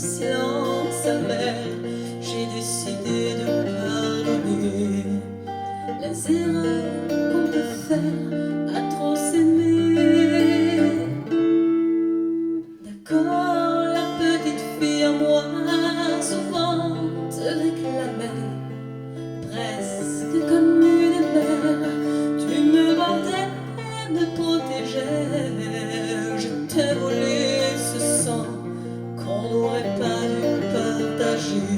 silence amer, j'ai décidé de pardonner les erreurs qu'on peut faire à trop s'aimer. D'accord, la petite fille à moi souvent te réclamait, presque comme une mère. Tu me bordais, me protégeais, je t'ai volé ce sang qu'on n'aurait pas dû partager.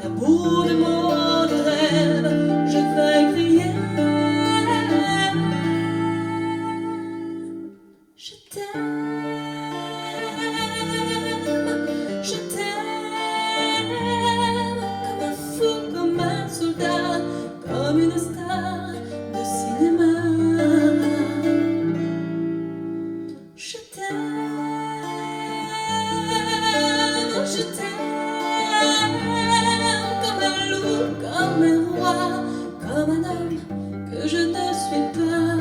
À bout de mots de rêve, je vais crier je t'aime, je t'aime, comme un fou, comme un soldat, comme une star de cinéma. Je t'aime, je t'aime, comme un loup, comme un roi, comme un homme que je ne suis pas.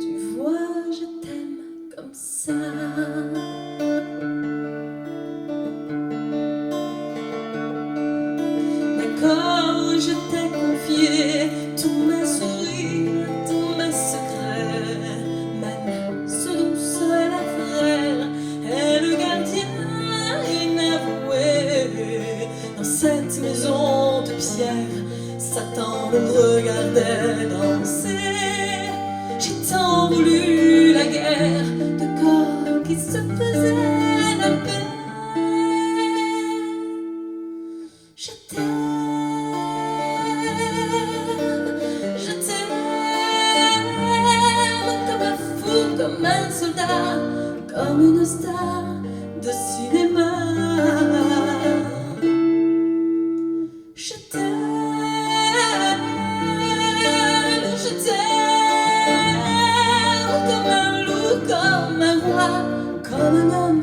Tu vois, je t'aime comme ça. D'accord, je t'ai confié tous mes sourires, tous mes secrets, même ce dont seul un frère est le gardien inavoué. Dans cette maison de pierre, Satan me regardait danser. J'ai tant voulu la guerre de corps qui se faisaient la paix. Je t'aime, je t'aime, comme un fou, comme un soldat, comme une star de cinéma. Je t'aime, je t'aime, comme un loup, comme un roi, comme un homme